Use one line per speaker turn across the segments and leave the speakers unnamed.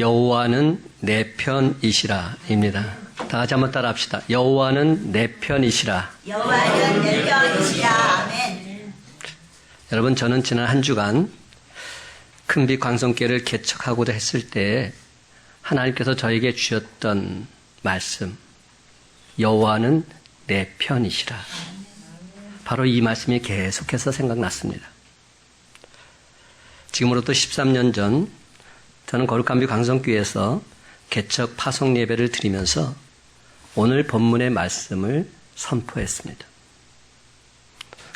여호와는 내 편이시라입니다. 다 같이 한번 따라합시다. 여호와는 내 편이시라.
여호와는 내 편이시라. 아멘.
여러분, 저는 지난 한 주간 큰빛 광성교회를 개척하고자 했을 때 하나님께서 저에게 주셨던 말씀, 여호와는 내 편이시라. 바로 이 말씀이 계속해서 생각났습니다. 지금으로부터 13년 전 저는 거룩한빛 광성교회에서 개척 파송 예배를 드리면서 오늘 본문의 말씀을 선포했습니다.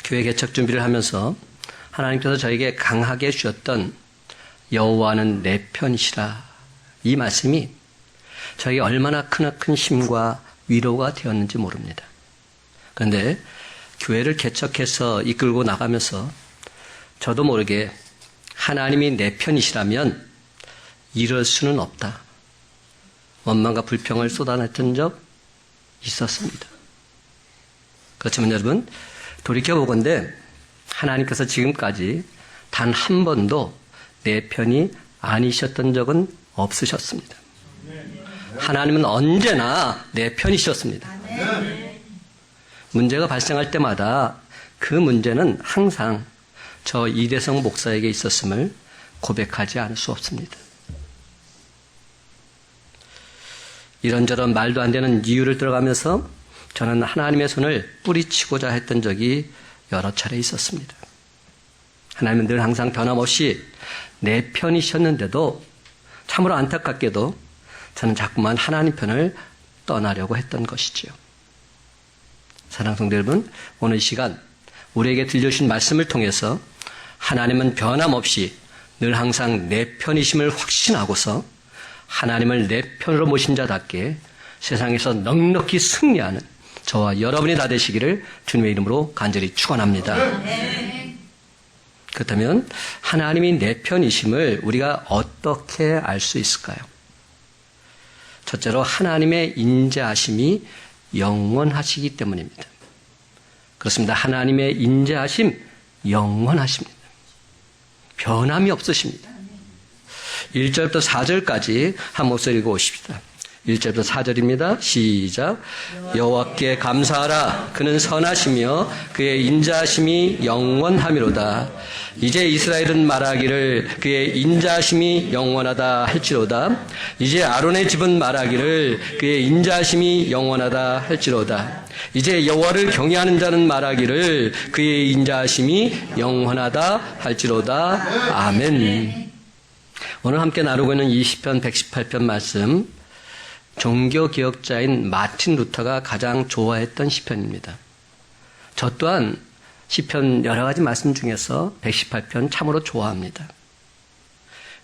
교회 개척 준비를 하면서 하나님께서 저에게 강하게 주셨던 여호와는 내 편이시라, 이 말씀이 저에게 얼마나 크나큰 힘과 위로가 되었는지 모릅니다. 그런데 교회를 개척해서 이끌고 나가면서 저도 모르게 하나님이 내 편이시라면 이럴 수는 없다, 원망과 불평을 쏟아냈던 적 있었습니다. 그렇지만 여러분, 돌이켜보건대 하나님께서 지금까지 단 한 번도 내 편이 아니셨던 적은 없으셨습니다. 하나님은 언제나 내 편이셨습니다. 문제가 발생할 때마다 그 문제는 항상 저 이대성 목사에게 있었음을 고백하지 않을 수 없습니다. 이런저런 말도 안 되는 이유를 들어가면서 저는 하나님의 손을 뿌리치고자 했던 적이 여러 차례 있었습니다. 하나님은 늘 항상 변함없이 내 편이셨는데도 참으로 안타깝게도 저는 자꾸만 하나님 편을 떠나려고 했던 것이지요. 사랑하는 성도 여러분, 오늘 이 시간 우리에게 들려주신 말씀을 통해서 하나님은 변함없이 늘 항상 내 편이심을 확신하고서 하나님을 내 편으로 모신 자답게 세상에서 넉넉히 승리하는 저와 여러분이 다 되시기를 주님의 이름으로 간절히 축원합니다. 그렇다면 하나님이 내 편이심을 우리가 어떻게 알 수 있을까요? 첫째로 하나님의 인자하심이 영원하시기 때문입니다. 그렇습니다. 하나님의 인자하심 영원하십니다. 변함이 없으십니다. 1절부터 4절까지 한 목소리 읽어오십시다. 1절부터 4절입니다. 시작. 여호와께 감사하라. 그는 선하시며 그의 인자하심이 영원하미로다. 이제 이스라엘은 말하기를 그의 인자하심이 영원하다 할지로다. 이제 아론의 집은 말하기를 그의 인자하심이 영원하다 할지로다. 이제 여호와를 경외하는 자는 말하기를 그의 인자하심이 영원하다 할지로다. 아멘. 오늘 함께 나누고 있는 이 시편 118편 말씀, 종교개혁자인 마틴 루터가 가장 좋아했던 시편입니다. 저 또한 시편 여러 가지 말씀 중에서 118편 참으로 좋아합니다.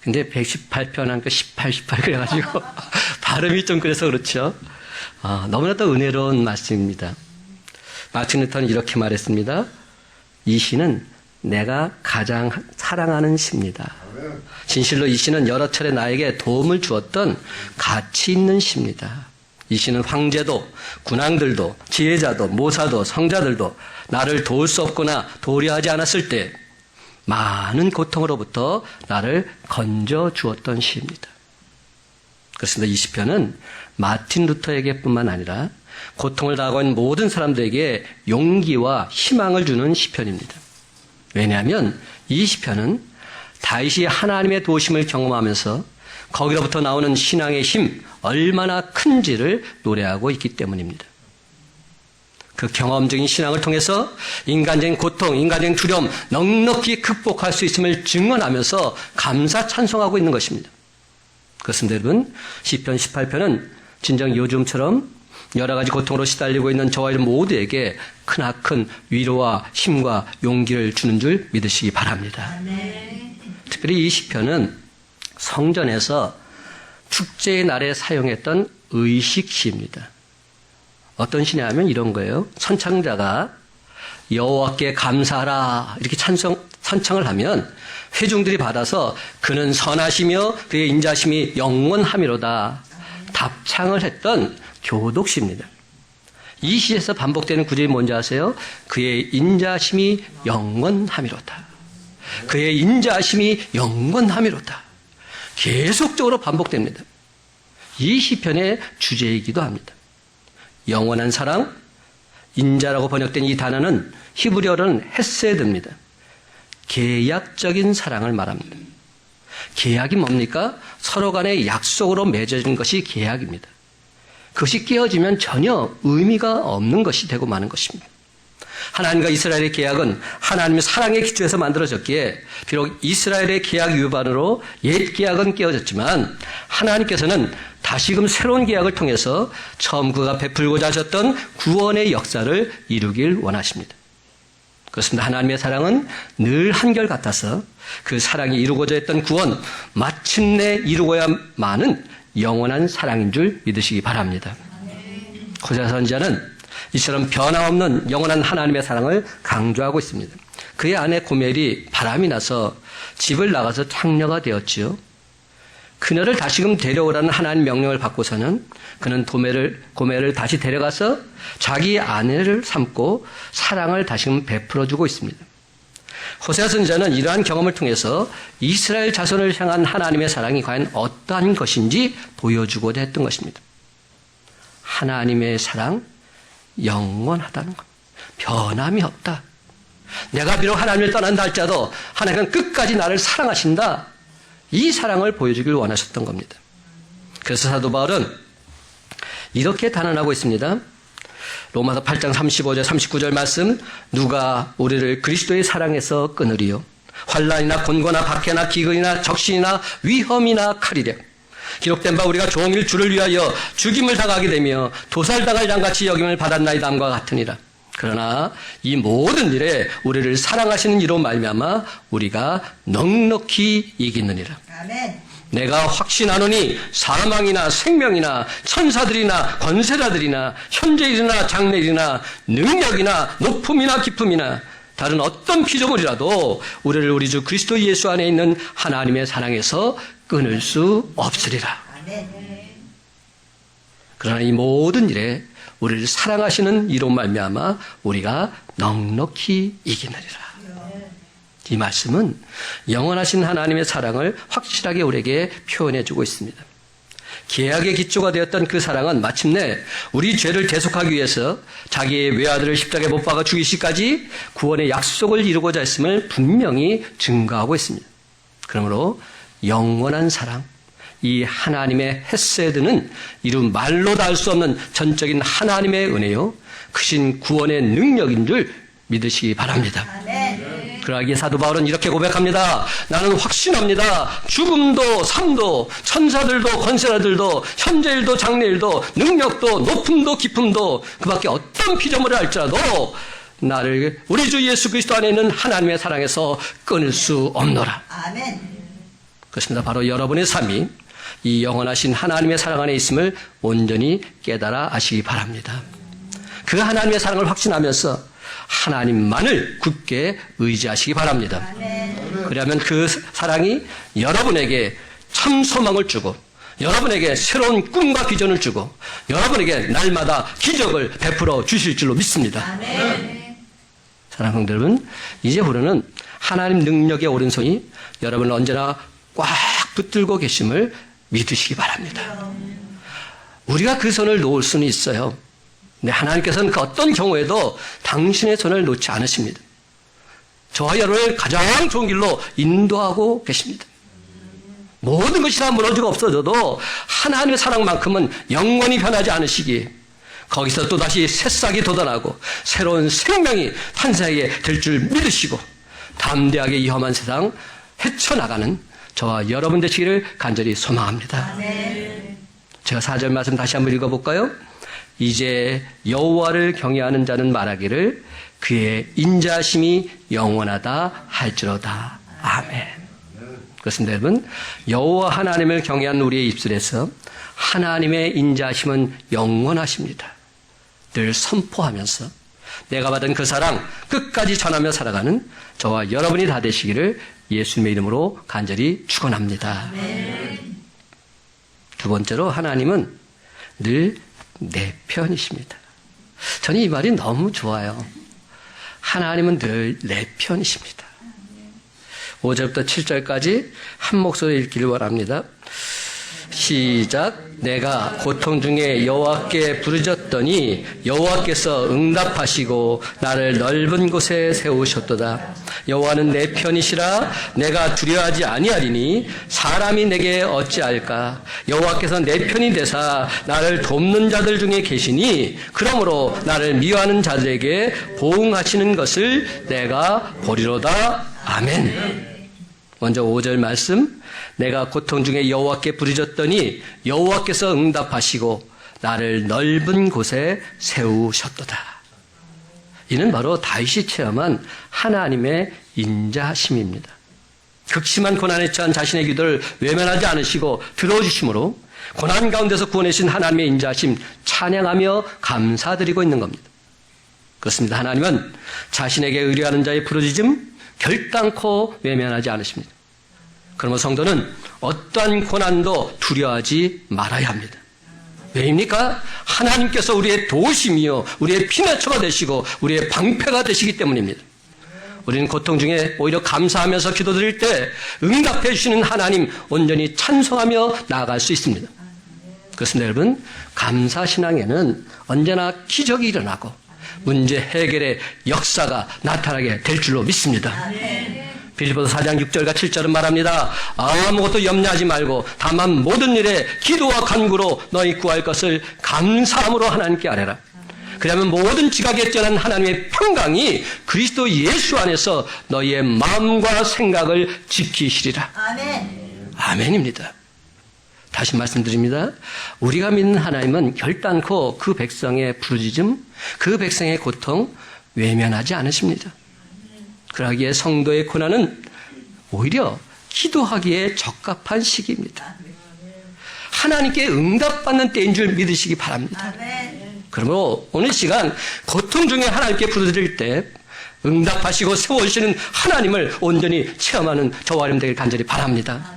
근데 118편 하니까 18 그래가지고 발음이 좀 그래서 그렇죠. 너무나도 은혜로운 말씀입니다. 마틴 루터는 이렇게 말했습니다. 이 시는 내가 가장 사랑하는 시입니다. 진실로 이 시는 여러 차례 나에게 도움을 주었던 가치 있는 시입니다. 이 시는 황제도, 군왕들도, 지혜자도, 모사도, 성자들도 나를 도울 수 없거나 도우려 하지 않았을 때 많은 고통으로부터 나를 건져 주었던 시입니다. 그렇습니다. 이 시편은 마틴 루터에게뿐만 아니라 고통을 당하고 있는 모든 사람들에게 용기와 희망을 주는 시편입니다. 왜냐하면 이 시편은 다윗이 하나님의 도우심을 경험하면서 거기로부터 나오는 신앙의 힘, 얼마나 큰지를 노래하고 있기 때문입니다. 그 경험적인 신앙을 통해서 인간적인 고통, 인간적인 두려움 넉넉히 극복할 수 있음을 증언하면서 감사 찬송하고 있는 것입니다. 그렇습니다, 여러분. 시편 18편은 진정 요즘처럼 여러 가지 고통으로 시달리고 있는 저와 여러분 모두에게 크나큰 위로와 힘과 용기를 주는 줄 믿으시기 바랍니다. 특별히 이 시편은 성전에서 축제의 날에 사용했던 의식시입니다. 어떤 시냐면 이런 거예요. 선창자가 여호와께 감사하라 이렇게 선창을 하면 회중들이 받아서 그는 선하시며 그의 인자심이 영원하미로다 답창을 했던 교독시입니다. 이 시에서 반복되는 구절이 뭔지 아세요? 그의 인자심이 영원하미로다. 그의 인자심이 영원하미로다. 계속적으로 반복됩니다. 이 시편의 주제이기도 합니다. 영원한 사랑, 인자라고 번역된 이 단어는 히브리어로는 헤세드입니다. 계약적인 사랑을 말합니다. 계약이 뭡니까? 서로 간의 약속으로 맺어진 것이 계약입니다. 그것이 깨어지면 전혀 의미가 없는 것이 되고 마는 것입니다. 하나님과 이스라엘의 계약은 하나님의 사랑의 기초에서 만들어졌기에 비록 이스라엘의 계약 위반으로 옛 계약은 깨어졌지만 하나님께서는 다시금 새로운 계약을 통해서 처음 그가 베풀고자 하셨던 구원의 역사를 이루길 원하십니다. 그렇습니다. 하나님의 사랑은 늘 한결같아서 그 사랑이 이루고자 했던 구원, 마침내 이루고야만은 영원한 사랑인 줄 믿으시기 바랍니다. 호세아 선지자는 이처럼 변함없는 영원한 하나님의 사랑을 강조하고 있습니다. 그의 아내 고멜이 바람이 나서 집을 나가서 창녀가 되었지요. 그녀를 다시금 데려오라는 하나님 명령을 받고서는 그는 고멜을 다시 데려가서 자기 아내를 삼고 사랑을 다시금 베풀어주고 있습니다. 호세아 선지자는 이러한 경험을 통해서 이스라엘 자손을 향한 하나님의 사랑이 과연 어떠한 것인지 보여주고자 했던 것입니다. 하나님의 사랑, 영원하다는 것. 변함이 없다. 내가 비록 하나님을 떠난다 할지라도 하나님은 끝까지 나를 사랑하신다. 이 사랑을 보여주길 원하셨던 겁니다. 그래서 사도 바울은 이렇게 단언하고 있습니다. 로마서 8장 35절 39절 말씀, 누가 우리를 그리스도의 사랑에서 끊으리요? 환난이나 곤고나 박해나 기근이나 적신이나 위험이나 칼이랴. 기록된 바 우리가 종일 주를 위하여 죽임을 당하게 되며 도살당할 양같이 여김을 받았나이다 함과 같으니라. 그러나 이 모든 일에 우리를 사랑하시는 이로 말미암아 우리가 넉넉히 이기느니라.
아멘.
내가 확신하노니 사망이나 생명이나 천사들이나 권세자들이나 현재일이나 장래일이나 능력이나 높음이나 깊음이나 다른 어떤 피조물이라도 우리를 우리 주 그리스도 예수 안에 있는 하나님의 사랑에서 끊을 수 없으리라.
아멘.
그러나 이 모든 일에 우리를 사랑하시는 이로 말미암아 우리가 넉넉히 이기느니라. 이 말씀은 영원하신 하나님의 사랑을 확실하게 우리에게 표현해 주고 있습니다. 계약의 기초가 되었던 그 사랑은 마침내 우리 죄를 대속하기 위해서 자기의 외아들을 십자가에 못 박아 죽이시기까지 구원의 약속을 이루고자 했음을 분명히 증거하고 있습니다. 그러므로 영원한 사랑, 이 하나님의 헤세드는 이루 말로 다 할 수 없는 전적인 하나님의 은혜요, 크신 구원의 능력인 줄 믿으시기 바랍니다.
아멘.
그러기에 사도 바울은 이렇게 고백합니다. 나는 확신합니다. 죽음도 삶도 천사들도 권세자들도 현재일도 장래일도 능력도 높음도 깊음도 그밖에 어떤 피조물을 할지라도 나를 우리 주 예수 그리스도 안에 있는 하나님의 사랑에서 끊을 수 없노라.
아멘.
그렇습니다. 바로 여러분의 삶이 이 영원하신 하나님의 사랑 안에 있음을 온전히 깨달아 아시기 바랍니다. 그 하나님의 사랑을 확신하면서 하나님만을 굳게 의지하시기 바랍니다.
아멘.
그러면 그 사랑이 여러분에게 참 소망을 주고 여러분에게 새로운 꿈과 비전을 주고 여러분에게 날마다 기적을 베풀어 주실 줄로 믿습니다.
아멘.
사랑하는 성도 여러분, 이제부터는 하나님 능력의 오른손이 여러분을 언제나 꽉 붙들고 계심을 믿으시기 바랍니다. 우리가 그 손을 놓을 수는 있어요. 근데 하나님께서는 그 어떤 경우에도 당신의 손을 놓지 않으십니다. 저와 여러분을 가장 좋은 길로 인도하고 계십니다. 모든 것이 다 무너지고 없어져도 하나님의 사랑만큼은 영원히 변하지 않으시기에 거기서 또다시 새싹이 돋아나고 새로운 생명이 탄생하게 될 줄 믿으시고 담대하게 이 험한 세상 헤쳐나가는 저와 여러분 되시기를 간절히 소망합니다.
아멘.
제가 4절 말씀 다시 한번 읽어볼까요? 이제 여호와를 경외하는 자는 말하기를 그의 인자심이 영원하다 할지로다. 아멘. 그렇습니다, 여러분. 여호와 하나님을 경외하는 우리의 입술에서 하나님의 인자심은 영원하십니다. 늘 선포하면서 내가 받은 그 사랑 끝까지 전하며 살아가는 저와 여러분이 다 되시기를 예수님의 이름으로 간절히 축원합니다.
아멘.
두 번째로 하나님은 늘 내 편이십니다. 저는 이 말이 너무 좋아요. 하나님은 늘 내 편이십니다. 5절부터 7절까지 한 목소리 읽기를 원합니다. 시작. 내가 고통 중에 여호와께 부르짖었더니 여호와께서 응답하시고 나를 넓은 곳에 세우셨도다. 여호와는 내 편이시라 내가 두려워하지 아니하리니 사람이 내게 어찌할까. 여호와께서 내 편이 되사 나를 돕는 자들 중에 계시니 그러므로 나를 미워하는 자들에게 보응하시는 것을 내가 보리로다. 아멘. 먼저 5절 말씀. 내가 고통 중에 여호와께 부르짖었더니 여호와께서 응답하시고 나를 넓은 곳에 세우셨도다. 이는 바로 다윗이 체험한 하나님의 인자하심입니다. 극심한 고난에 처한 자신의 기도를 외면하지 않으시고 들어주심으로 고난 가운데서 구원해주신 하나님의 인자하심 찬양하며 감사드리고 있는 겁니다. 그렇습니다. 하나님은 자신에게 의뢰하는 자의 부르짖음 결단코 외면하지 않으십니다. 그러면 성도는 어떠한 고난도 두려워하지 말아야 합니다. 왜입니까? 하나님께서 우리의 도우심이요 우리의 피난처가 되시고 우리의 방패가 되시기 때문입니다. 우리는 고통 중에 오히려 감사하면서 기도드릴 때 응답해 주시는 하나님 온전히 찬송하며 나아갈 수 있습니다. 그렇습니다. 여러분, 감사신앙에는 언제나 기적이 일어나고 문제 해결의 역사가 나타나게 될 줄로 믿습니다. 빌립보서 4장 6절과 7절은 말합니다. 아무것도 염려하지 말고 다만 모든 일에 기도와 간구로 너희 구할 것을 감사함으로 하나님께 아뢰라. 그러면 모든 지각에 뛰어난 하나님의 평강이 그리스도 예수 안에서 너희의 마음과 생각을 지키시리라.
아멘.
아멘입니다. 다시 말씀드립니다. 우리가 믿는 하나님은 결단코 그 백성의 부르짖음, 그 백성의 고통 외면하지 않으십니다. 그러기에 성도의 고난은 오히려 기도하기에 적합한 시기입니다. 하나님께 응답받는 때인 줄 믿으시기 바랍니다. 그러므로 오늘 시간 고통 중에 하나님께 부르짖을 때 응답하시고 세워주시는 하나님을 온전히 체험하는 저와 여러분 되길 간절히 바랍니다.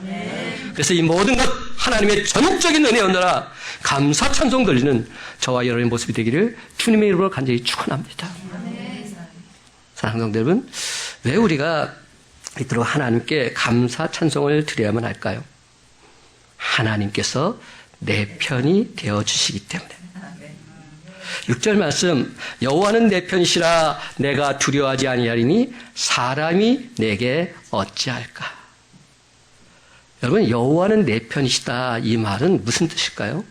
그래서 이 모든 것 하나님의 전적인 은혜였노라 감사 찬송 돌리는 저와 여러분의 모습이 되기를 주님의 이름으로 간절히 축원합니다. 사랑하는 성도 여러분, 왜 우리가 이토록 하나님께 감사 찬송을 드려야만 할까요? 하나님께서 내 편이 되어주시기 때문에. 6절 말씀, 여호와는 내 편이시라 내가 두려워하지 아니하리니 사람이 내게 어찌할까. 여러분, 여호와는 내 편이시다 이 말은 무슨 뜻일까요?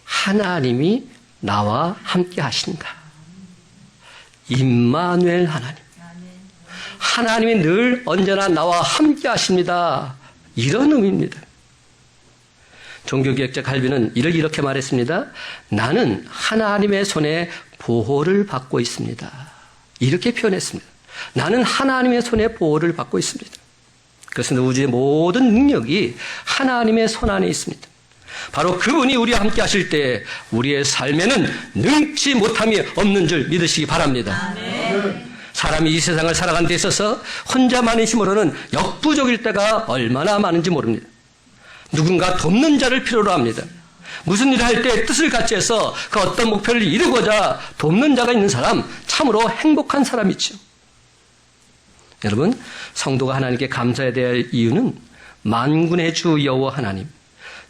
하나님이 나와 함께 하신다. 임마누엘 하나님. 하나님이 늘 언제나 나와 함께 하십니다. 이런 의미입니다. 종교개혁자 칼빈은 이를 이렇게 말했습니다. 나는 하나님의 손에 보호를 받고 있습니다. 이렇게 표현했습니다. 나는 하나님의 손에 보호를 받고 있습니다. 그래서 우주의 모든 능력이 하나님의 손 안에 있습니다. 바로 그분이 우리와 함께 하실 때 우리의 삶에는 능치 못함이 없는 줄 믿으시기 바랍니다. 사람이 이 세상을 살아가는 데 있어서 혼자만의 힘으로는 역부족일 때가 얼마나 많은지 모릅니다. 누군가 돕는 자를 필요로 합니다. 무슨 일을 할 때 뜻을 같이 해서 그 어떤 목표를 이루고자 돕는 자가 있는 사람 참으로 행복한 사람이죠. 여러분, 성도가 하나님께 감사해야 될 이유는 만군의 주 여호와 하나님,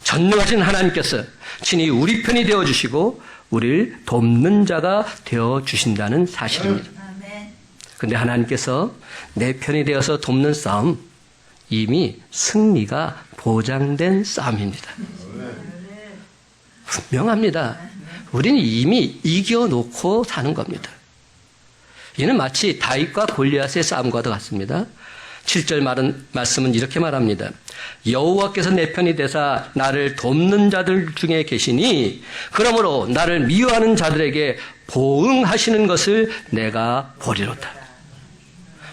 전능하신 하나님께서 친히 우리 편이 되어주시고 우리를 돕는 자가 되어주신다는 사실입니다. 그런데 하나님께서 내 편이 되어서 돕는 싸움, 이미 승리가 보장된 싸움입니다. 분명합니다. 우리는 이미 이겨놓고 사는 겁니다. 이는 마치 다윗과 골리앗의 싸움과도 같습니다. 7절 말씀은 이렇게 말합니다. 여호와께서 내 편이 되사 나를 돕는 자들 중에 계시니 그러므로 나를 미워하는 자들에게 보응하시는 것을 내가 보리로다.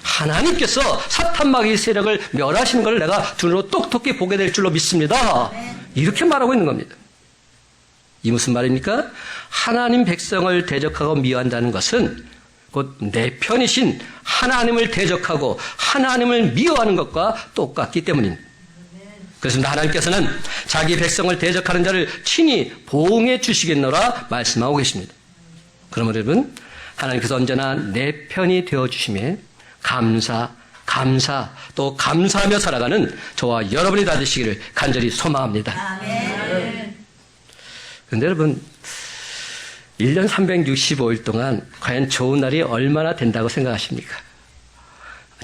하나님께서 사탄마귀의 세력을 멸하시는 것을 내가 눈으로 똑똑히 보게 될 줄로 믿습니다. 이렇게 말하고 있는 겁니다. 이 무슨 말입니까? 하나님 백성을 대적하고 미워한다는 것은 곧 내 편이신 하나님을 대적하고 하나님을 미워하는 것과 똑같기 때문입니다. 그래서 하나님께서는 자기 백성을 대적하는 자를 친히 보응해 주시겠노라 말씀하고 계십니다. 그러면 여러분, 하나님께서 언제나 내 편이 되어주심에 감사하셔야 감사 또 감사하며 살아가는 저와 여러분이 다 되시기를 간절히 소망합니다.
아멘.
그런데 여러분 1년 365일 동안 과연 좋은 날이 얼마나 된다고 생각하십니까?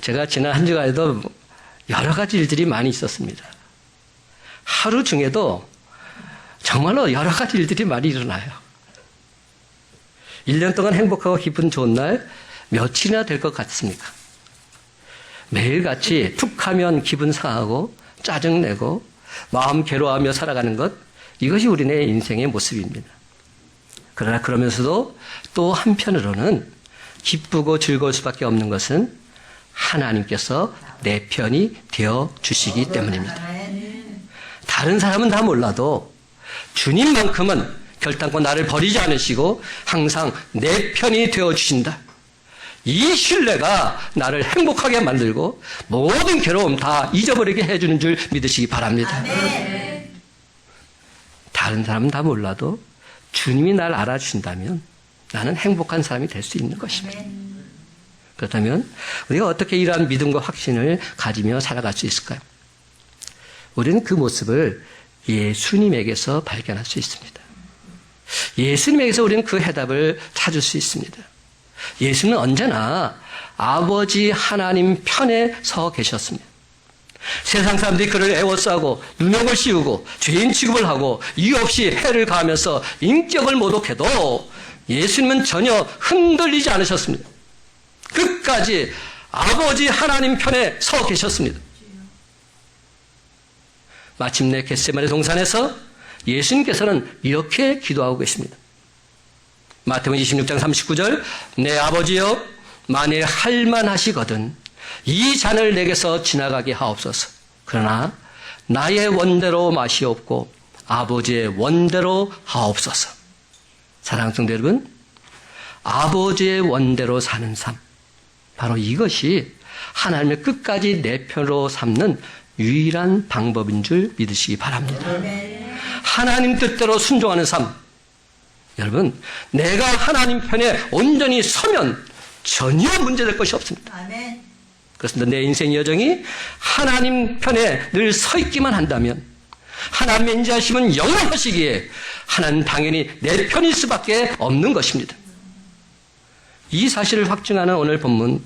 제가 지난 한 주간에도 여러 가지 일들이 많이 있었습니다. 하루 중에도 정말로 여러 가지 일들이 많이 일어나요. 1년 동안 행복하고 기분 좋은 날 며칠이나 될 것 같습니까? 매일같이 툭 하면 기분 상하고 짜증내고 마음 괴로워하며 살아가는 것, 이것이 우리네 인생의 모습입니다. 그러나 그러면서도 또 한편으로는 기쁘고 즐거울 수밖에 없는 것은 하나님께서 내 편이 되어 주시기 때문입니다. 다른 사람은 다 몰라도 주님만큼은 결단코 나를 버리지 않으시고 항상 내 편이 되어 주신다. 이 신뢰가 나를 행복하게 만들고 모든 괴로움 다 잊어버리게 해주는 줄 믿으시기 바랍니다. 다른 사람은 다 몰라도 주님이 날 알아주신다면 나는 행복한 사람이 될 수 있는 것입니다. 그렇다면 우리가 어떻게 이러한 믿음과 확신을 가지며 살아갈 수 있을까요? 우리는 그 모습을 예수님에게서 발견할 수 있습니다. 예수님에게서 우리는 그 해답을 찾을 수 있습니다. 예수는 언제나 아버지 하나님 편에 서 계셨습니다. 세상 사람들이 그를 애워싸고 누명을 씌우고 죄인 취급을 하고 이유 없이 해를 가하면서 인격을 모독해도 예수님은 전혀 흔들리지 않으셨습니다. 끝까지 아버지 하나님 편에 서 계셨습니다. 마침내 겟세마네 동산에서 예수님께서는 이렇게 기도하고 계십니다. 마태복음 26장 39절, 내 아버지여 만일 할만하시거든 이 잔을 내게서 지나가게 하옵소서. 그러나 나의 원대로 마시옵고 아버지의 원대로 하옵소서. 사랑하는 성도 여러분, 아버지의 원대로 사는 삶, 바로 이것이 하나님의 끝까지 내 편으로 삼는 유일한 방법인 줄 믿으시기 바랍니다. 하나님 뜻대로 순종하는 삶, 여러분, 내가 하나님 편에 온전히 서면 전혀 문제될 것이 없습니다.
아멘.
그렇습니다. 내 인생 여정이 하나님 편에 늘 서 있기만 한다면, 하나님의 인자하심은 영원하시기에 하나님 당연히 내 편일 수밖에 없는 것입니다. 이 사실을 확증하는 오늘 본문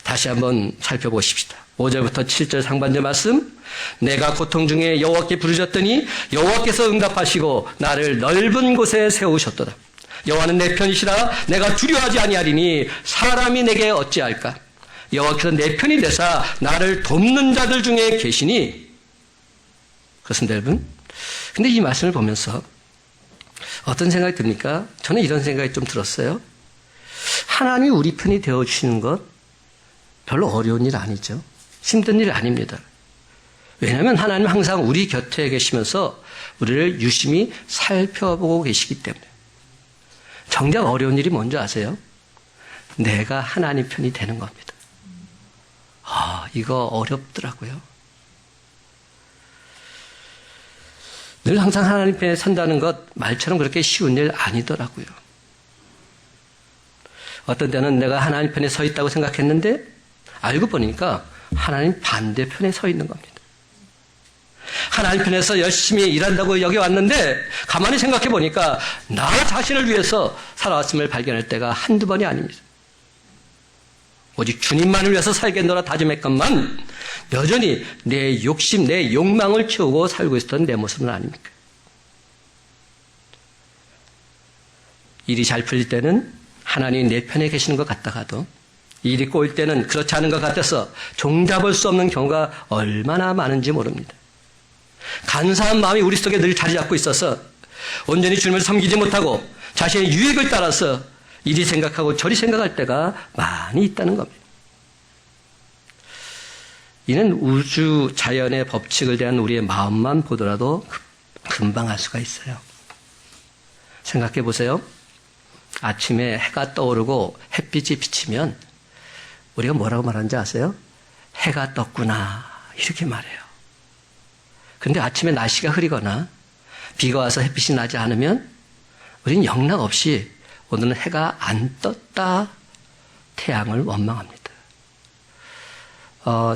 다시 한번 살펴보십시다. 5절부터 7절 상반절 말씀, 내가 고통 중에 여호와께 부르짖었더니 여호와께서 응답하시고 나를 넓은 곳에 세우셨도다. 여호와는 내 편이시라 내가 두려워하지 아니하리니 사람이 내게 어찌할까. 여호와께서 내 편이 되사 나를 돕는 자들 중에 계시니. 그렇습니다, 여러분. 근데 이 말씀을 보면서 어떤 생각이 듭니까? 저는 이런 생각이 좀 들었어요. 하나님이 우리 편이 되어주시는 것 별로 어려운 일 아니죠. 힘든 일 아닙니다. 왜냐하면 하나님은 항상 우리 곁에 계시면서 우리를 유심히 살펴보고 계시기 때문에. 정작 어려운 일이 뭔지 아세요? 내가 하나님 편이 되는 겁니다. 이거 어렵더라고요. 늘 항상 하나님 편에 선다는 것 말처럼 그렇게 쉬운 일 아니더라고요. 어떤 때는 내가 하나님 편에 서 있다고 생각했는데 알고 보니까 하나님 반대편에 서 있는 겁니다. 하나님 편에서 열심히 일한다고 여기 왔는데 가만히 생각해 보니까 나 자신을 위해서 살아왔음을 발견할 때가 한두 번이 아닙니다. 오직 주님만을 위해서 살겠노라 다짐했건만 여전히 내 욕심, 내 욕망을 채우고 살고 있었던 내 모습은 아닙니까? 일이 잘 풀릴 때는 하나님이 내 편에 계시는 것 같다가도 일이 꼬일 때는 그렇지 않은 것 같아서 종잡을 수 없는 경우가 얼마나 많은지 모릅니다. 간사한 마음이 우리 속에 늘 자리 잡고 있어서 온전히 주님을 섬기지 못하고 자신의 유익을 따라서 이리 생각하고 저리 생각할 때가 많이 있다는 겁니다. 이는 우주 자연의 법칙을 대한 우리의 마음만 보더라도 금방 알 수가 있어요. 생각해 보세요. 아침에 해가 떠오르고 햇빛이 비치면 우리가 뭐라고 말하는지 아세요? 해가 떴구나 이렇게 말해요. 그런데 아침에 날씨가 흐리거나 비가 와서 햇빛이 나지 않으면 우리는 영락 없이 오늘은 해가 안 떴다 태양을 원망합니다.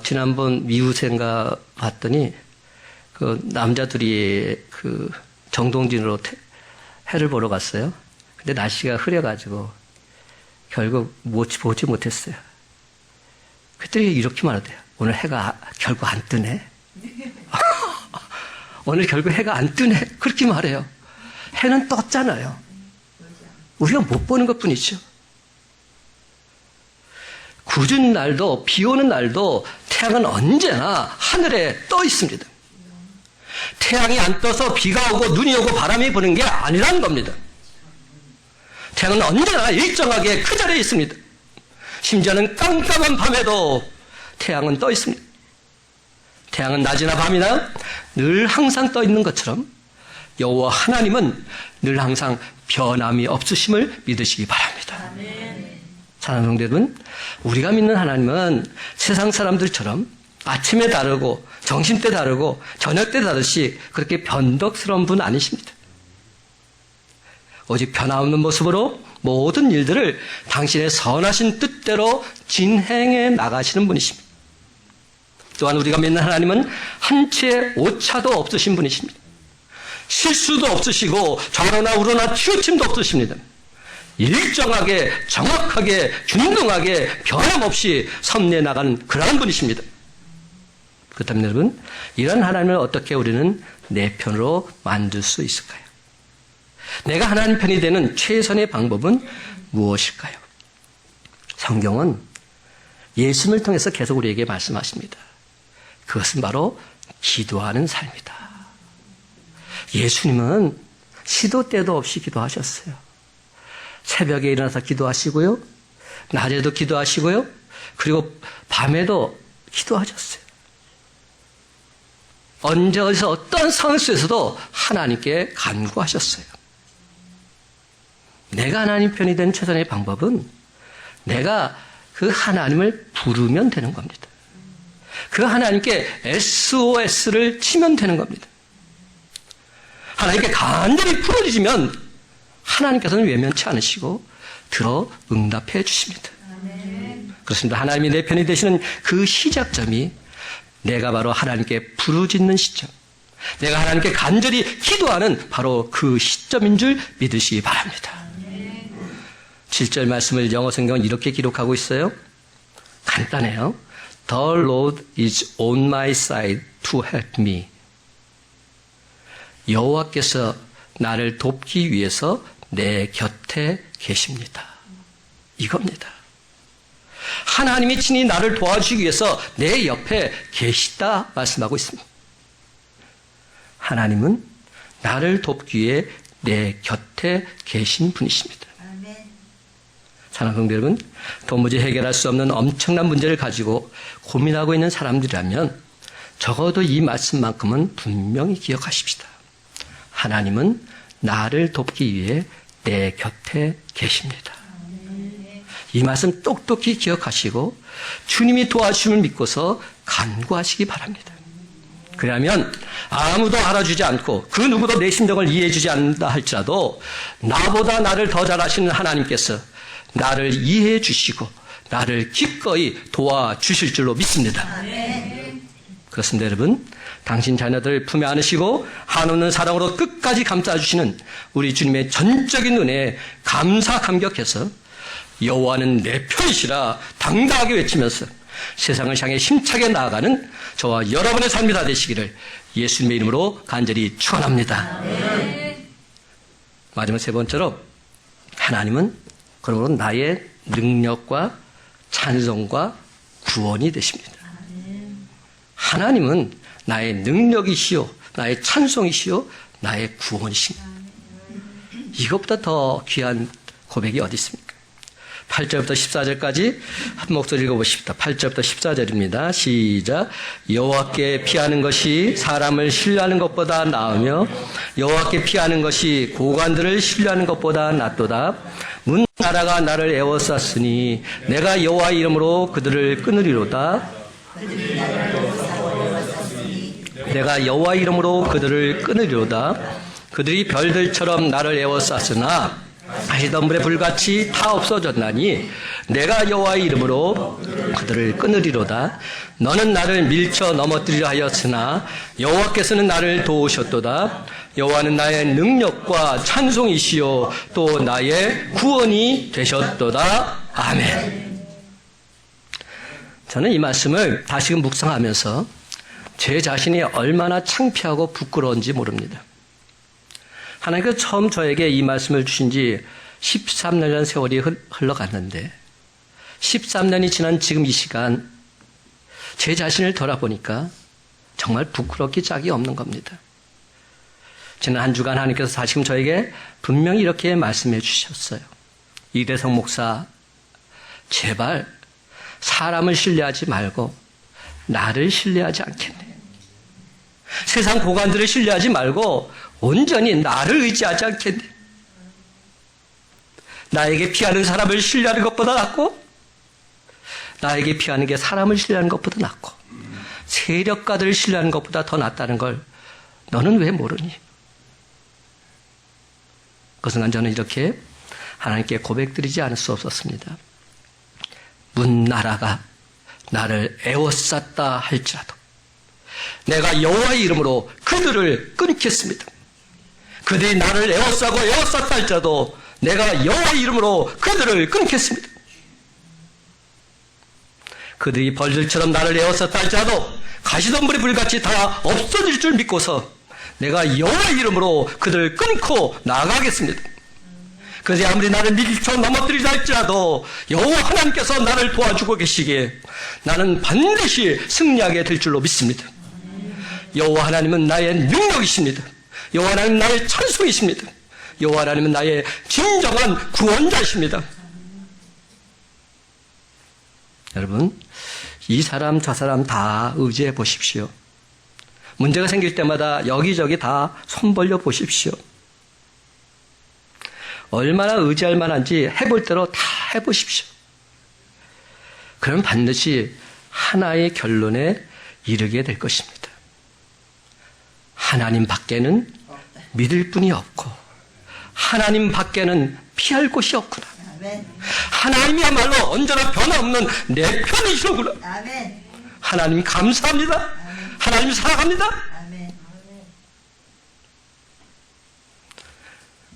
지난번 미우새인가 봤더니 그 남자들이 그 정동진으로 해를 보러 갔어요. 근데 날씨가 흐려가지고 결국 보지 못했어요. 그들이 이렇게 말하대요. 오늘 해가 결국 안 뜨네. 오늘 결국 해가 안 뜨네. 그렇게 말해요. 해는 떴잖아요. 우리가 못 보는 것뿐이죠. 굳은 날도 비 오는 날도 태양은 언제나 하늘에 떠 있습니다. 태양이 안 떠서 비가 오고 눈이 오고 바람이 부는 게 아니라는 겁니다. 태양은 언제나 일정하게 그 자리에 있습니다. 심지어는 깜깜한 밤에도 태양은 떠 있습니다. 태양은 낮이나 밤이나 늘 항상 떠 있는 것처럼 여호와 하나님은 늘 항상 변함이 없으심을 믿으시기 바랍니다. 사랑하는 성도 여러분, 우리가 믿는 하나님은 세상 사람들처럼 아침에 다르고 점심때 다르고 저녁때 다르시 그렇게 변덕스러운 분 아니십니다. 오직 변함없는 모습으로 모든 일들을 당신의 선하신 뜻대로 진행해 나가시는 분이십니다. 또한 우리가 믿는 하나님은 한 채의 오차도 없으신 분이십니다. 실수도 없으시고 좌로나 우로나 치우침도 없으십니다. 일정하게 정확하게 균등하게 변함없이 섭리해 나가는 그러한 분이십니다. 그렇다면 여러분, 이런 하나님을 어떻게 우리는 내 편으로 만들 수 있을까요? 내가 하나님 편이 되는 최선의 방법은 무엇일까요? 성경은 예수님을 통해서 계속 우리에게 말씀하십니다. 그것은 바로 기도하는 삶이다. 예수님은 시도 때도 없이 기도하셨어요. 새벽에 일어나서 기도하시고요. 낮에도 기도하시고요. 그리고 밤에도 기도하셨어요. 언제 어디서 어떤 상황 속에서도 하나님께 간구하셨어요. 내가 하나님 편이 된 최선의 방법은 내가 그 하나님을 부르면 되는 겁니다. 그 하나님께 SOS를 치면 되는 겁니다. 하나님께 간절히 부르짖으면 하나님께서는 외면치 않으시고 들어 응답해 주십니다. 그렇습니다. 하나님이 내 편이 되시는 그 시작점이 내가 바로 하나님께 부르짖는 시점, 내가 하나님께 간절히 기도하는 바로 그 시점인 줄 믿으시기 바랍니다. 7절 말씀을 영어 성경은 이렇게 기록하고 있어요. 간단해요. The Lord is on my side to help me. 여호와께서 나를 돕기 위해서 내 곁에 계십니다. 이겁니다. 하나님이 친히 나를 도와주기 위해서 내 옆에 계시다 말씀하고 있습니다. 하나님은 나를 돕기 위해 내 곁에 계신 분이십니다. 사랑하는 성도 여러분, 도무지 해결할 수 없는 엄청난 문제를 가지고 고민하고 있는 사람들이라면 적어도 이 말씀만큼은 분명히 기억하십시다. 하나님은 나를 돕기 위해 내 곁에 계십니다. 이 말씀 똑똑히 기억하시고 주님이 도와주심을 믿고서 간구하시기 바랍니다. 그러면 아무도 알아주지 않고 그 누구도 내 심정을 이해해 주지 않는다 할지라도 나보다 나를 더 잘 아시는 하나님께서 나를 이해해 주시고 나를 기꺼이 도와주실 줄로 믿습니다. 그렇습니다. 여러분, 당신 자녀들 품에 안으시고 한없는 사랑으로 끝까지 감싸주시는 우리 주님의 전적인 은혜에 감사 감격해서 여호와는 내 편이시라 당당하게 외치면서 세상을 향해 힘차게 나아가는 저와 여러분의 삶이 다 되시기를 예수님의 이름으로 간절히 축원합니다. 마지막 세 번째로, 하나님은 그러므로 나의 능력과 찬송과 구원이 되십니다. 하나님은 나의 능력이시요, 나의 찬송이시요, 나의 구원이십니다. 이것보다 더 귀한 고백이 어디 있습니까? 8절부터 14절까지 한 목소리 읽어보십시다. 8절부터 14절입니다. 시작. 여호와께 피하는 것이 사람을 신뢰하는 것보다 나으며 여호와께 피하는 것이 고관들을 신뢰하는 것보다 낫도다. 문 나라가 나를 에워쌌으니 내가 여호와 이름으로 그들을 끊으리로다. 내가 여호와 이름으로 그들을 끊으리로다. 그들이 별들처럼 나를 에워쌌으나 가시덤불에 불같이 다 없어졌나니 내가 여호와의 이름으로 그들을 끊으리로다. 너는 나를 밀쳐 넘어뜨리려 하였으나 여호와께서는 나를 도우셨도다. 여호와는 나의 능력과 찬송이시요 또 나의 구원이 되셨도다. 아멘. 저는 이 말씀을 다시금 묵상하면서 제 자신이 얼마나 창피하고 부끄러운지 모릅니다. 하나님께서 처음 저에게 이 말씀을 주신 지 13년 세월이 흘러갔는데 13년이 지난 지금 이 시간 제 자신을 돌아보니까 정말 부끄럽기 짝이 없는 겁니다. 지난 한 주간 하나님께서 다시금 저에게 분명히 이렇게 말씀해 주셨어요. 이대성 목사, 제발 사람을 신뢰하지 말고 나를 신뢰하지 않겠네. 세상 고관들을 신뢰하지 말고 온전히 나를 의지하지 않겠네. 나에게 피하는 사람을 신뢰하는 것보다 낫고 나에게 피하는 게 사람을 신뢰하는 것보다 낫고 세력가들을 신뢰하는 것보다 더 낫다는 걸 너는 왜 모르니? 그 순간 저는 이렇게 하나님께 고백드리지 않을 수 없었습니다. 문나라가 나를 에워쌌다 할지라도 내가 여호와의 이름으로 그들을 끊겠습니다. 그들이 나를 에워싸고 에워쌌다 할지라도 내가 여호와의 이름으로 그들을 끊겠습니다. 그들이 벌들처럼 나를 에워쌌다 할지라도 가시덤불이 불같이 다 없어질 줄 믿고서 내가 여호와의 이름으로 그들을 끊고 나가겠습니다. 그들이 아무리 나를 밀쳐 넘어뜨리자 할지라도 여호와 하나님께서 나를 도와주고 계시기에 나는 반드시 승리하게 될 줄로 믿습니다. 여호와 하나님은 나의 능력이십니다. 여호와 하나님은 나의 찬송이십니다. 여호와 하나님은 나의 진정한 구원자이십니다. 여러분, 이 사람 저 사람 다 의지해 보십시오. 문제가 생길 때마다 여기저기 다 손 벌려 보십시오. 얼마나 의지할 만한지 해볼 대로 다 해보십시오. 그럼 반드시 하나의 결론에 이르게 될 것입니다. 하나님 밖에는 믿을 분이 없고 하나님 밖에는 피할 곳이 없구나. 하나님이야말로 언제나 변함없는 내 편이시로구나. 하나님 감사합니다. 하나님 사랑합니다.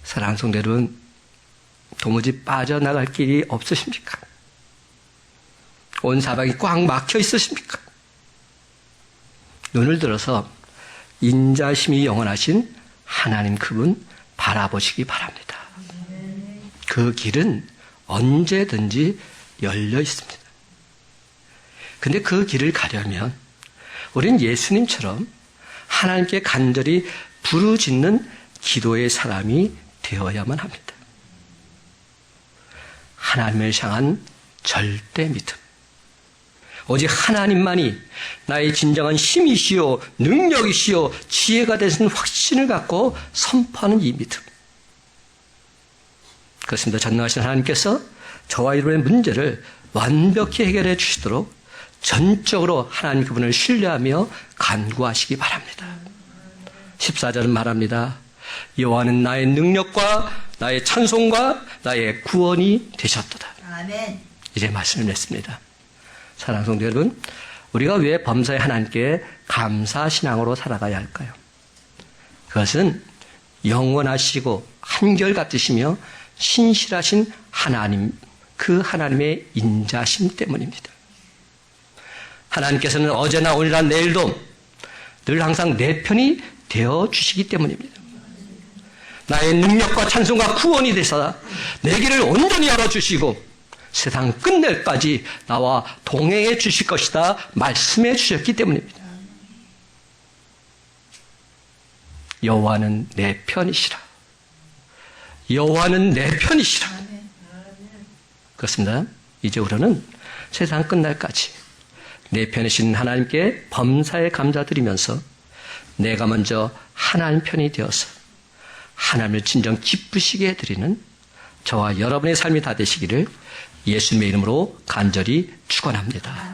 사랑하는 성도 여러분, 도무지 빠져나갈 길이 없으십니까? 온 사방이 꽉 막혀 있으십니까? 눈을 들어서 인자심이 영원하신 하나님 그분 바라보시기 바랍니다. 그 길은 언제든지 열려 있습니다. 근데 그 길을 가려면 우린 예수님처럼 하나님께 간절히 부르짖는 기도의 사람이 되어야만 합니다. 하나님을 향한 절대 믿음. 오직 하나님만이 나의 진정한 힘이시요 능력이시요 지혜가 되신 확신을 갖고 선포하는 이 믿음. 그렇습니다. 전능하신 하나님께서 저와 여러분의 문제를 완벽히 해결해 주시도록 전적으로 하나님 그분을 신뢰하며 간구하시기 바랍니다. 14절은 말합니다. 여호와는 나의 능력과 나의 찬송과 나의 구원이 되셨도다.
아멘.
이제 말씀을 냈습니다. 사랑하는 성도 여러분, 우리가 왜 범사의 하나님께 감사신앙으로 살아가야 할까요? 그것은 영원하시고 한결같으시며 신실하신 하나님, 그 하나님의 인자심 때문입니다. 하나님께서는 어제나 오늘나 내일도 늘 항상 내 편이 되어주시기 때문입니다. 나의 능력과 찬송과 구원이 되사 내 길을 온전히 열어주시고 세상 끝낼까지 나와 동행해 주실 것이다 말씀해 주셨기 때문입니다. 여호와는 내 편이시라. 여호와는 내 편이시라. 그렇습니다. 이제 우리는 세상 끝날까지 내 편이신 하나님께 범사에 감사드리면서 내가 먼저 하나님 편이 되어서 하나님을 진정 기쁘시게 해드리는 저와 여러분의 삶이 다 되시기를 예수님의 이름으로 간절히 축원합니다.